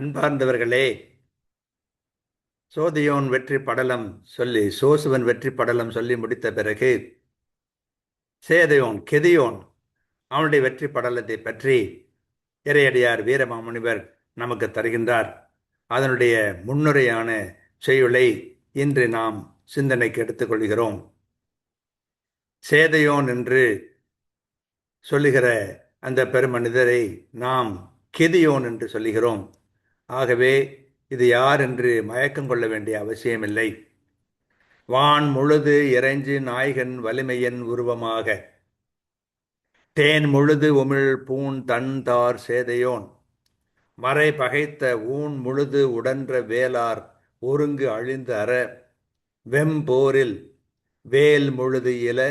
அன்பார்ந்தவர்களே, சோதியோன் வெற்றி படலம் சொல்லி சோசுவன் வெற்றி படலம் சொல்லி முடித்த பிறகு சேதையோன் கெதியோன் அவனுடைய வெற்றி படலத்தை பற்றி இறையடியார் வீரமாமுனிவர் நமக்கு தருகின்றார். அதனுடைய முன்னுரையான செய்யுளை இன்று நாம் சிந்தனைக்கு எடுத்துக்கொள்கிறோம். சேதையோன் என்று சொல்லுகிற அந்த பெருமனிதரை நாம் கெதியோன் என்று சொல்லுகிறோம். ஆகவே இது யார் என்று மயக்கம் கொள்ள வேண்டிய அவசியமில்லை. வான் முழுது இறைஞ்சு நாயகன் வலிமையன் உருவமாக தேன் முழுது உமிழ் பூண் தன் தார் சேதையோன் மறை பகைத்த ஊன் முழுது உடன்ற வேளார் ஒருங்கு அழிந்து அற வெம்போரில் வேல் முழுது இல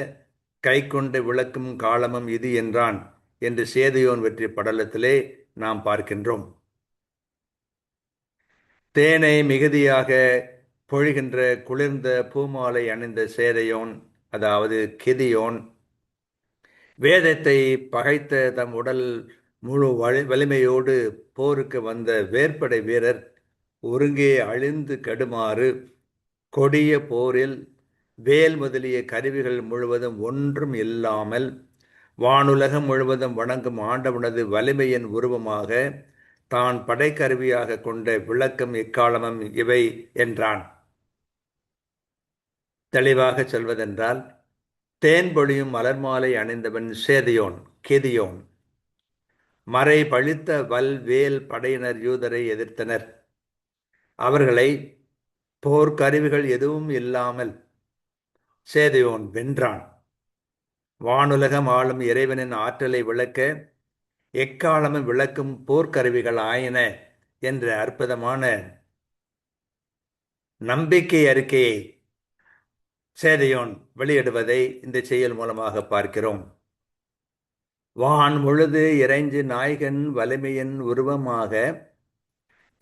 கை கொண்டு விளக்கும் காலமும் இது என்றான் என்று சேதையோன் வெற்றி படலத்திலே நாம் பார்க்கின்றோம். தேனை மிகுதியாக பொழிகின்ற குளிர்ந்த பூமாலை அணிந்த சேதையோன், அதாவது கெதியோன், வேதத்தை பகைத்த தம் உடல் முழு வலிமையோடு போருக்கு வந்த வேற்படை வீரர் ஒருங்கே அழிந்து கெடுமாறு கொடிய போரில் வேல் முதலிய கருவிகள் முழுவதும் ஒன்றும் இல்லாமல் வானுலகம் முழுவதும் வணங்கும் ஆண்டவனது வலிமையின் உருவமாக தான் படைக்கருவியாக கொண்ட விளக்கம் எக்காலமும் இவை என்றான். தெளிவாக சொல்வதென்றால், தேன் பொழியும் மலர் மாலை அணிந்தவன் சேதியோன் கெதியோன். மறை பழித்த வேல் படையினர் யூதரை எதிர்த்தனர். அவர்களை போர்க்கருவிகள் எதுவும் இல்லாமல் சேதியோன் வென்றான். வானுலகம் ஆளும் இறைவனின் ஆற்றலை விளக்க எக்காலமும் விளக்கும் போர்க்கருவிகள் ஆயின என்ற அற்புதமான நம்பிக்கை அறிக்கையை சேதையோன் வெளியிடுவதை இந்த செயல் மூலமாக பார்க்கிறோம். வான் முழுது இறைஞ்சு நாயகன் வலிமையின் உருவமாக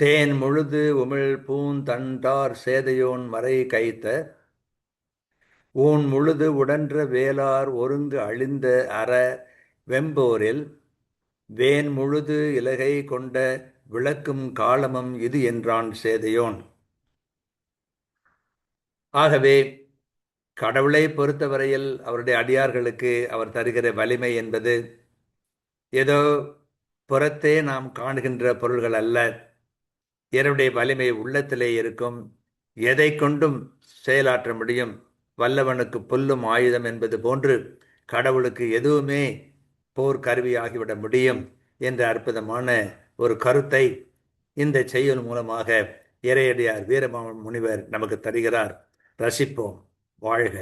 தேன் முழுது உமிழ் பூந்தண்டார் சேதையோன் மறை கைத்த ஊன் முழுது உடன்ற வேளார் ஒருங்கு அழிந்த அற வெம்போரில் வேன் முழுது இலகை கொண்ட விளக்கும் காலமும் இது என்றான் சேதையோன். ஆகவே கடவுளை பொறுத்தவரையில் அவருடைய அடியார்களுக்கு அவர் தருகிற வலிமை என்பது ஏதோ புறத்தே நாம் காணுகின்ற பொருள்கள் அல்ல. இவருடைய வலிமை உள்ளத்திலே இருக்கும். எதை கொண்டும் செயலாற்ற முடியும். வல்லவனுக்கு புல்லும் ஆயுதம் என்பது போன்று கடவுளுக்கு எதுவுமே போர் கருவியாகிவிட முடியும் என்ற அற்புதமான ஒரு கருத்தை இந்த செய்யுள் மூலமாக இறையடியார் வீரமாமுனிவர் நமக்கு தருகிறார். ரசிப்போம். வாழ்க.